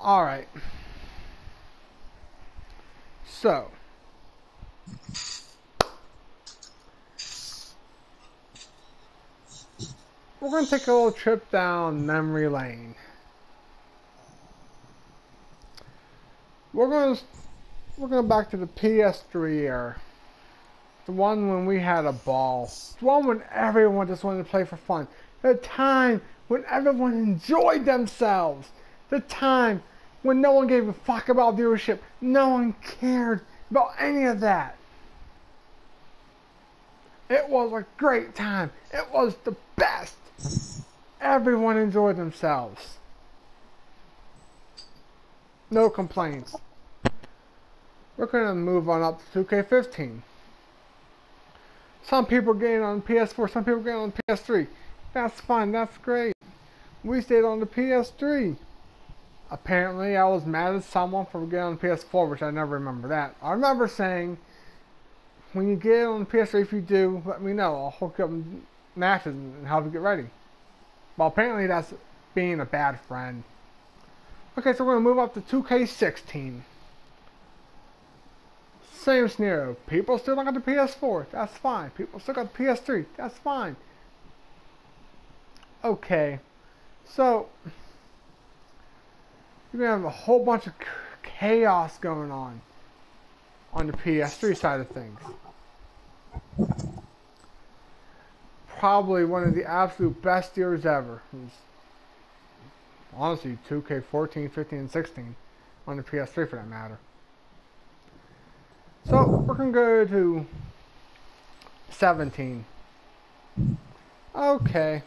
Alright. So. We're going to take a little trip down memory lane. We're going back to the PS3 era. The one when we had a ball. The one when everyone just wanted to play for fun. The time when everyone enjoyed themselves. The time when no one gave a fuck about viewership. No one cared about any of that. It was a great time. It was the best. Everyone enjoyed themselves. No complaints. We're going to move on up to 2K15. Some people getting on PS4, some people getting on PS3. That's fine, that's great. We stayed on the PS3. Apparently, I was mad at someone for getting on PS4, which I never remember that. I remember saying, when you get on the PS3, if you do, let me know. I'll hook you up in matches and help you get ready. Well, apparently that's being a bad friend. Okay, so we're going to move up to 2K16. Same scenario. People still don't got the PS4. That's fine. People still got the PS3. That's fine. Okay. So, you're going to have a whole bunch of chaos going on the PS3 side of things. Probably one of the absolute best years ever. Honestly, 2K14, 15, and 16 on the PS3 for that matter. So, we're going to go to 17. Okay.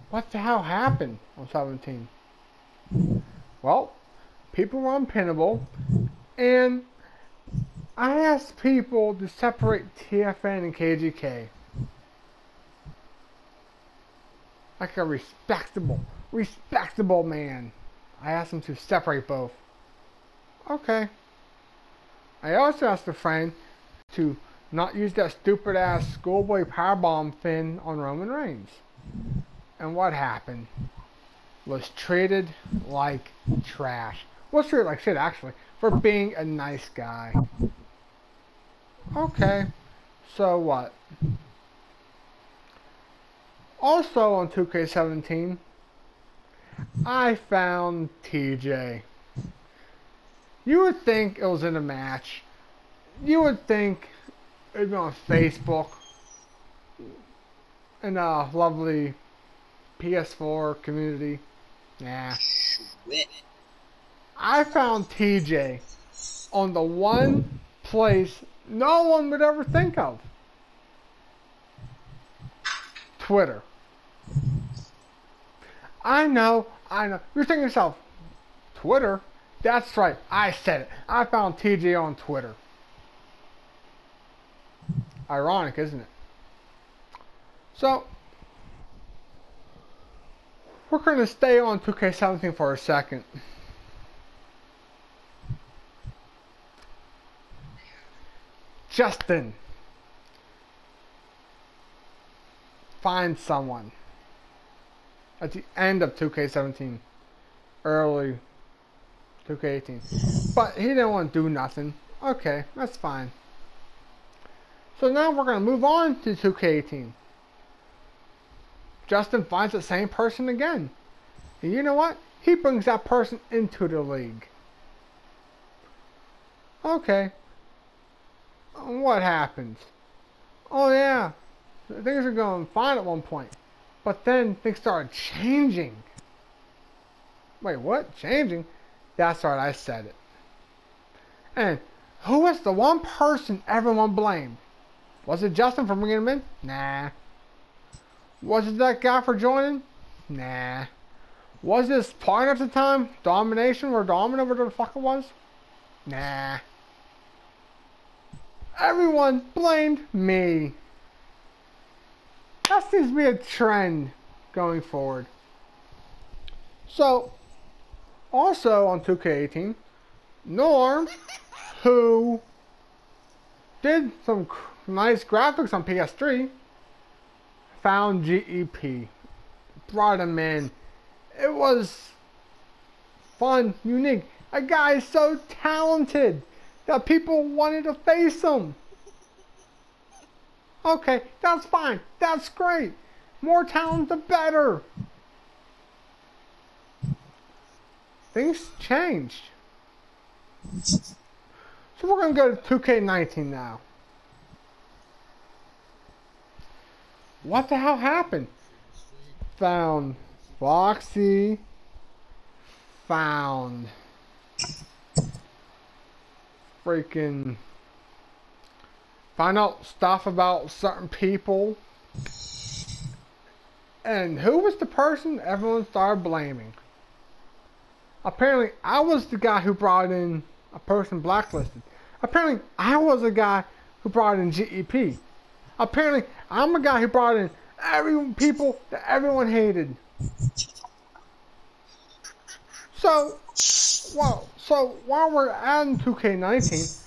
What the hell happened on 17? Well, people were unpinnable, and I asked people to separate TFN and KGK. Like a respectable man. I asked him to separate both. Okay. I also asked a friend to not use that stupid ass schoolboy powerbomb fin on Roman Reigns. And what happened? Was treated like trash. Was treated like shit actually, for being a nice guy. Okay. So what? Also on 2K17, I found TJ. You would think it was in a match. You would think it would be on Facebook in a lovely PS4 community. Nah. I found TJ on the one place no one would ever think of. Twitter. I know. You're thinking to yourself, Twitter? That's right, I said it. I found TJ on Twitter. Ironic, isn't it? So, we're going to stay on 2K17 for a second. Justin. Find someone. At the end of 2K17. Early 2K18. But he didn't want to do nothing. Okay, that's fine. So now we're going to move on to 2K18. Justin finds the same person again. And you know what? He brings that person into the league. Okay. What happens? Oh yeah. Things are going fine at one point. But then things started changing. Wait, what? Changing? That's right, I said it. And who was the one person everyone blamed? Was it Justin for bringing him in? Nah. Was it that guy for joining? Nah. Was this partner at the time? Domination or Dominant, whatever the fuck it was? Nah. Everyone blamed me. That seems to be a trend going forward. So, also on 2K18, Norm, who did some nice graphics on PS3, found GEP. brought him in. It was fun, unique. A guy is so talented that people wanted to face him. Okay, that's fine. That's great. More talent, the better. Things changed. So we're going to go to 2K19 now. What the hell happened? Found Foxy. Found freaking find out stuff about certain people. And who was the person everyone started blaming? Apparently I was the guy who brought in a person blacklisted. Apparently I was the guy who brought in GEP. Apparently I'm the guy who brought in people that everyone hated. So while we're at 2K19,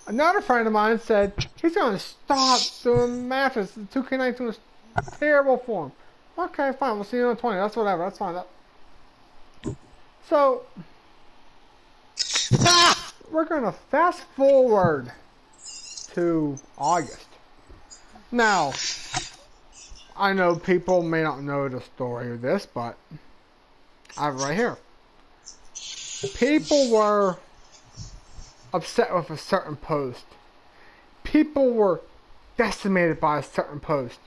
another friend of mine said he's gonna stop doing matches. 2K19 was terrible for him. Okay, fine. We'll see you on 20. That's whatever. That's fine. So we're gonna fast forward to August. Now, I know people may not know the story of this, but I have it right here. People were upset with a certain post. People were decimated by a certain post.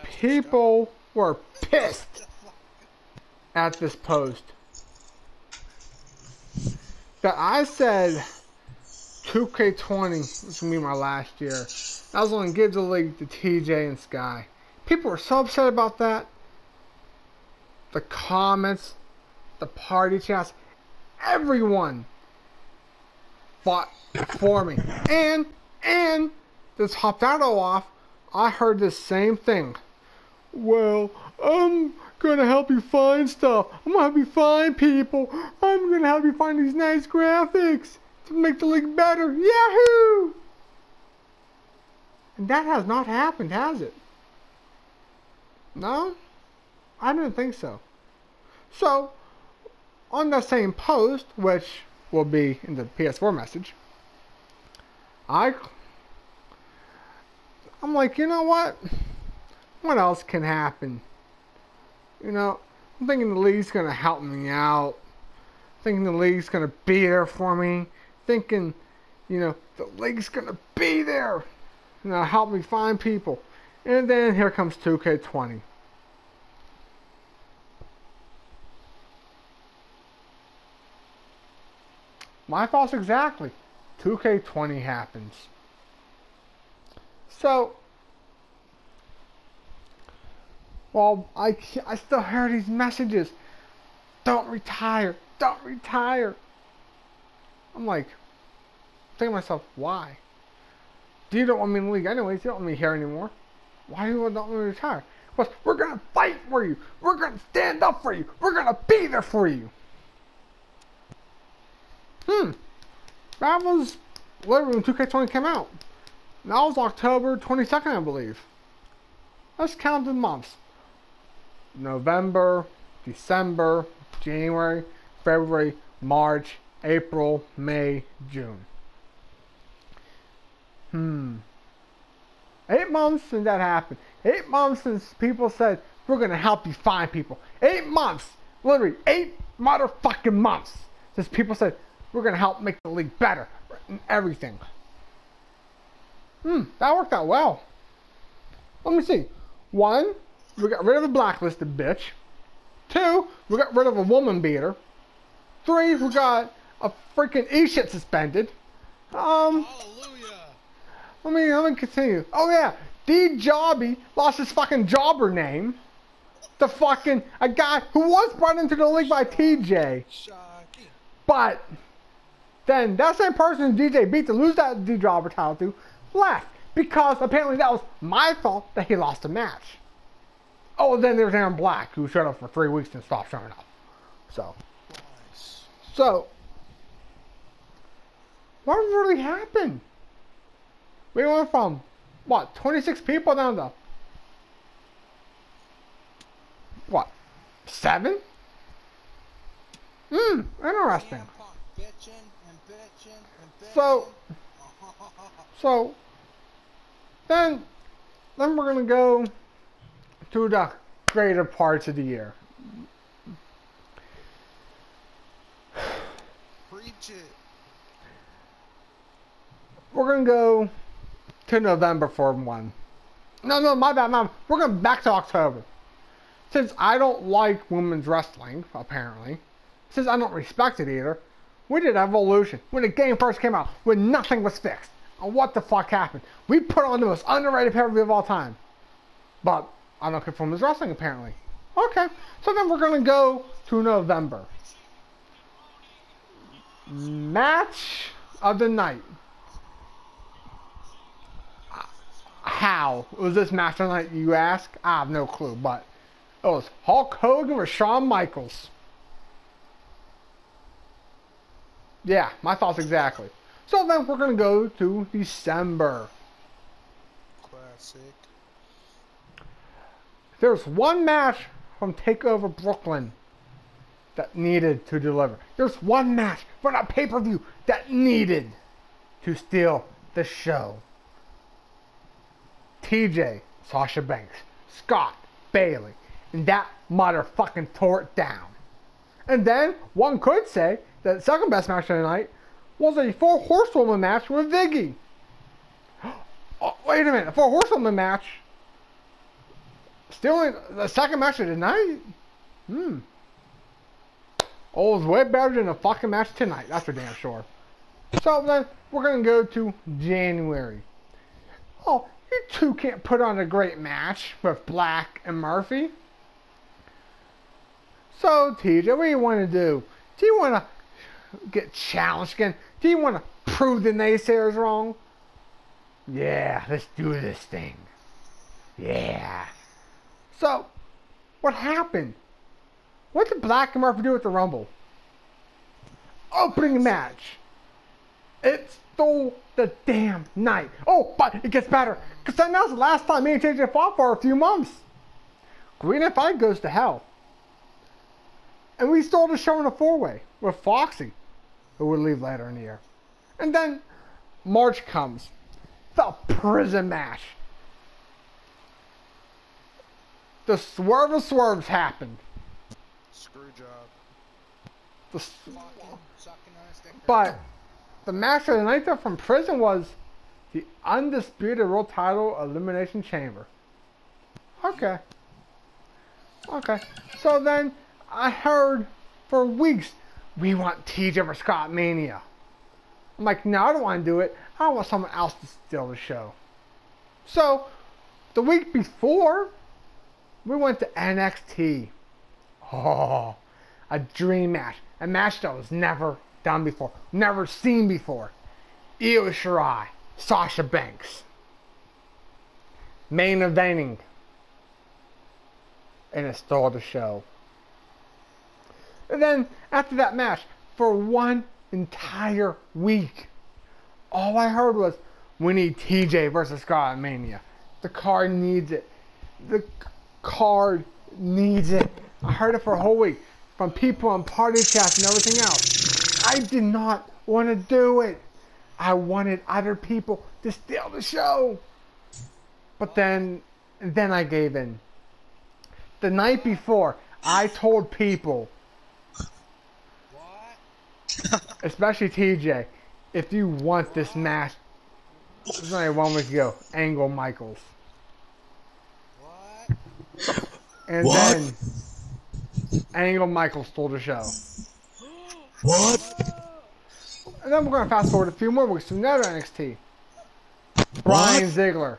People were pissed at this post. That I said 2K20 was going to be my last year. I was going to give the league to TJ and Sky. People were so upset about that. The comments, the party chats, everyone fought for me. And to top that all off, I heard the same thing. Well, I'm gonna help you find stuff. I'm gonna help you find people. I'm gonna help you find these nice graphics to make the league better. Yahoo! And that has not happened, has it? No? I didn't think so. So, on the same post, which will be in the PS4 message, I'm like, you know what? What else can happen? You know, I'm thinking the league's gonna help me out. Thinking the league's gonna be there for me. Thinking, you know, the league's gonna be there. You know, help me find people. And then here comes 2K20. My thoughts exactly. 2K20 happens. So, well, I still hear these messages. Don't retire. Don't retire. I'm like, thinking to myself, why? Do you don't want me in the league anyways? You don't want me here anymore. Why do you not want me to retire? Because we're going to fight for you. We're going to stand up for you. We're going to be there for you. That was literally when 2K20 came out. That was October 22nd, I believe. Let's count the months. November, December, January, February, March, April, May, June. 8 months since that happened. 8 months since people said, we're going to help you find people. 8 months. Literally, 8 motherfucking months since people said, we're going to help make the league better. And everything. That worked out well. Let me see. 1, we got rid of a blacklisted bitch. 2, we got rid of a woman beater. 3, we got a freaking e-shit suspended. Hallelujah. Let me continue. Oh yeah, D Jobby lost his fucking jobber name. The fucking a guy who was brought into the league by TJ. Shocking. But then that same person DJ beat to lose that D jobber title to left because apparently that was my fault that he lost a match. Oh, then there's Aaron Black who showed up for 3 weeks and stopped showing up. So what really happened? We went from, what, 26 people down to what? 7? Interesting. CM Punk bitching and bitching and bitching. So then we're gonna go to the greater parts of the year. Preach it. We're gonna go to November for one. No, my bad, Mom. We're going back to October. Since I don't like women's wrestling, apparently, since I don't respect it either, we did Evolution when the game first came out, when nothing was fixed. And what the fuck happened? We put on the most underrated pay-per-view of all time. But I don't care for women's wrestling, apparently. Okay, so then we're going to go to November. Match of the night. How was this match of the night, you ask? I have no clue, but it was Hulk Hogan with Shawn Michaels. Yeah, my thoughts exactly. So then we're going to go to December. Classic. There's one match from TakeOver Brooklyn that needed to deliver. There's one match from that pay-per-view that needed to steal the show. TJ, Sasha Banks, Scott, Bailey, and that motherfucking tore it down. And then one could say that the second best match of the night was a 4 Horsewoman match with Viggy. Oh, wait a minute, a 4 Horsewoman match? Still the second match of the night? Oh, it was way better than the fucking match tonight, that's for damn sure. So then we're going to go to January. Oh, you two can't put on a great match with Black and Murphy. So, TJ, what do you want to do? Do you want to get challenged again? Do you want to prove the naysayers wrong? Yeah, let's do this thing. Yeah. So, what happened? What did Black and Murphy do at the Rumble? Opening match. It stole the damn night. Oh, but it gets better. Because that was the last time me and TJ fought for a few months. Green and Fight goes to hell. And we stole the show in a 4-way with Foxy, who would leave later in the year. And then March comes. The prison match. The swerve of swerves happened. Screw job. But the match of the night though from prison was the undisputed world title elimination chamber. Okay. So then I heard for weeks we want TJ for Scott Mania. I'm like, no, I don't want to do it. I want someone else to steal the show. So the week before we went to NXT. Oh, a dream match. A match that was never done before. Never seen before. Io Shirai, Sasha Banks. Main eventing. And it stole the show. And then, after that match, for one entire week, all I heard was, we need TJ versus Scott at Mania. The card needs it. The card needs it. I heard it for a whole week. From people on party chats and everything else. I did not want to do it. I wanted other people to steal the show. But then I gave in. The night before, I told people, especially TJ, if you want this match, this was only 1 week ago, Angle Michaels. And then Angle Michaels stole the show. What? And then we're going to fast forward a few more weeks to another NXT. Bryan Ziggler.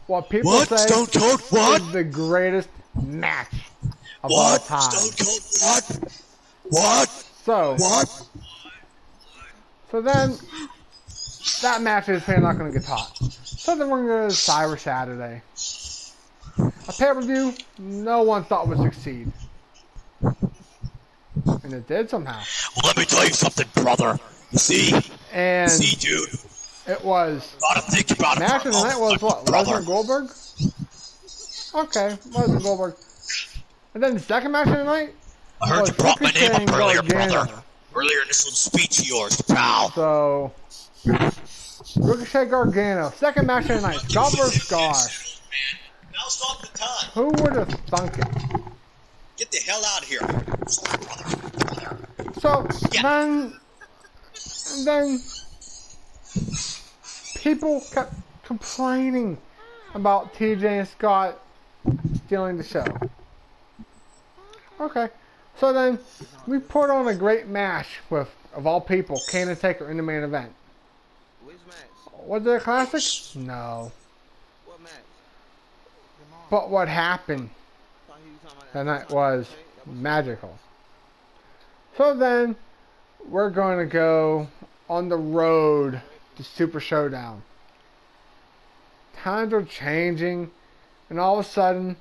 What people say Stone Cold? What? is the greatest match of all time. Stone Cold? What? So then, that match is probably not going to get taught. So then we're going to go to Cyber Saturday. A pay-per-view no one thought would succeed. And it did somehow. Well, let me tell you something, brother. You see? Dude. It was... Gotta think about it. Match of the night was what? Brother. Lesnar Goldberg? Okay, Lesnar Goldberg. And then the second match of the night I heard was you brought my name Ricochet and up earlier, brother. Gargano. Earlier in this little speech of yours, pal. So, Ricochet Gargano, second match of the night, Scott vs. Scar. Now's not the time. Who would have thunk it? Get the hell out of here. Sorry, brother. So, Yeah. then people kept complaining about TJ and Scott stealing the show. Okay, so then we put on a great match with, of all people, Kane and Taker in the main event. Which match? Was it a classic? No. What match? But what happened that night was magical. So then, we're going to go on the road to Super Showdown. Times are changing, and all of a sudden,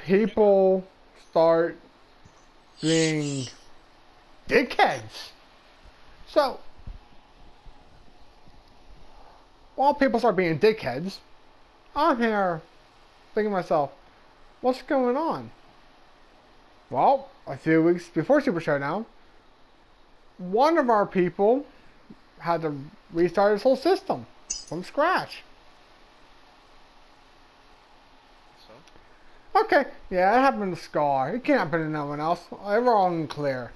people start being dickheads. So, while people start being dickheads, I'm here thinking to myself, what's going on? Well, a few weeks before Super Showdown, one of our people had to restart his whole system from scratch. So? Okay, yeah, it happened to Scar. It can't happen to no one else. We're all in clear.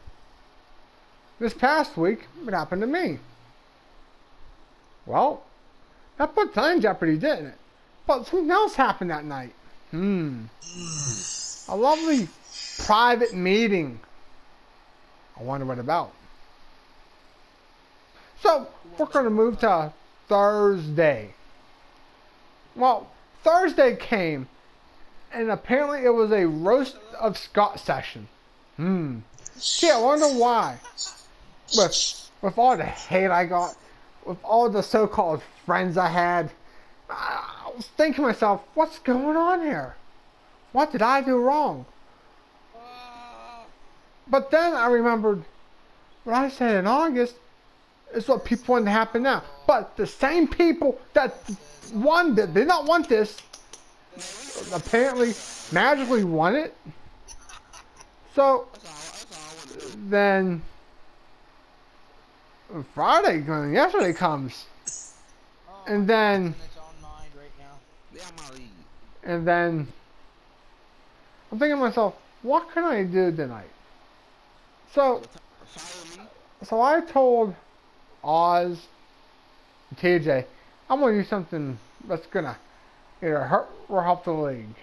This past week, it happened to me. Well, that put time in jeopardy, didn't it? But something else happened that night. A lovely private meeting. I wonder what about. So, we're going to move to Thursday. Well, Thursday came, and apparently it was a roast of Scott session. Gee, I wonder why. With all the hate I got, with all the so-called friends I had, I was thinking to myself, what's going on here? What did I do wrong? But then I remembered what I said in August is what people want to happen now. But the same people that did not want this apparently magically won it. So then Friday, yesterday comes, and then I'm thinking to myself, what can I do tonight? So I told Oz and TJ, I'm going to do something that's going to either hurt or help the league.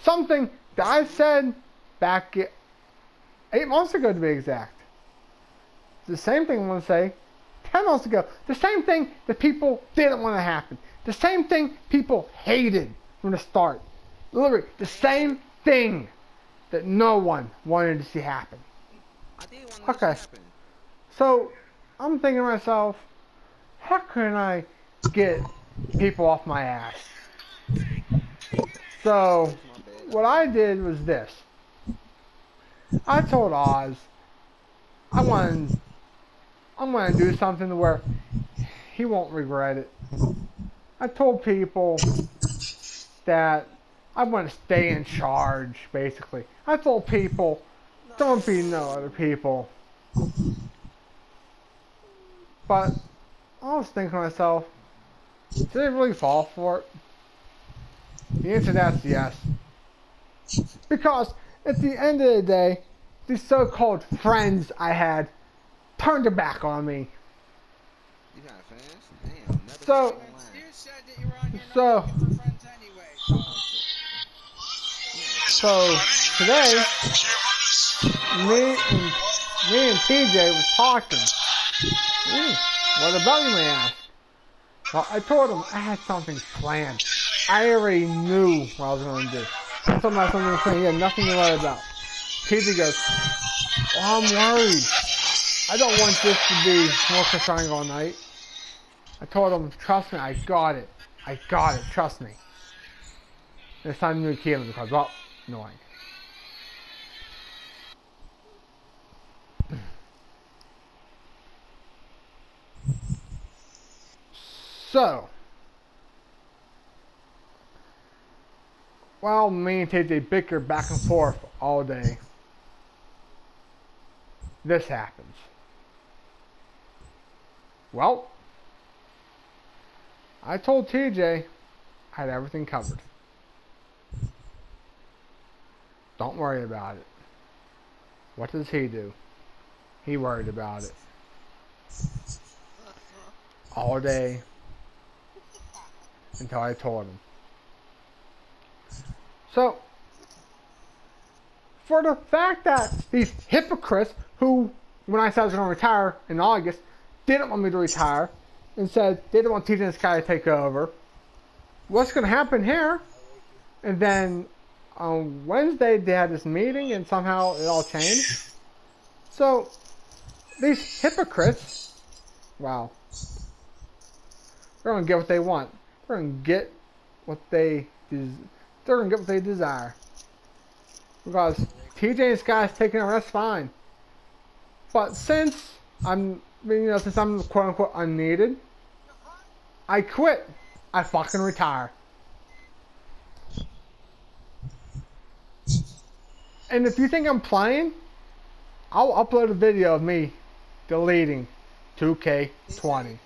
Something that I said back 8 months ago, to be exact. The same thing I'm going to say 10 months ago. The same thing that people didn't want to happen. The same thing people hated from the start. Literally, the same thing that no one wanted to see happen. Okay. So, I'm thinking to myself, how can I get people off my ass? So, what I did was this. I told Oz, I'm going to do something where he won't regret it. I told people that I want to stay in charge, basically. I told people, don't be no other people. But I was thinking to myself, did they really fall for it? The answer to that's yes. Because at the end of the day, these so-called friends I had turned their back on me. You got fans? Damn. So today, me and TJ was talking. What about you, may ask? Well, I told him I had something planned. I already knew what I was going to do. I told him I had something planned. He had nothing to worry about. TJ goes, well, I'm worried. I don't want this to be more concerning all night. I told him, trust me, I got it. I got it, trust me. This time you kill him because, well, annoying. So, Well, me and TJ bicker back and forth all day. This happens. Well, I told TJ I had everything covered. Don't worry about it. What does he do? He worried about it. All day. Until I told him. So, for the fact that these hypocrites who, when I said I was going to retire in August, didn't want me to retire and said they didn't want TJ and Sky to take over, what's going to happen here? And then on Wednesday they had this meeting and somehow it all changed. So, these hypocrites, wow, they're going to get what they want. They're going to get what they desire. Because TJ and Sky's taking over, that's fine. But since since I'm quote unquote unneeded, I quit. I fucking retire. And if you think I'm playing, I'll upload a video of me deleting 2K20.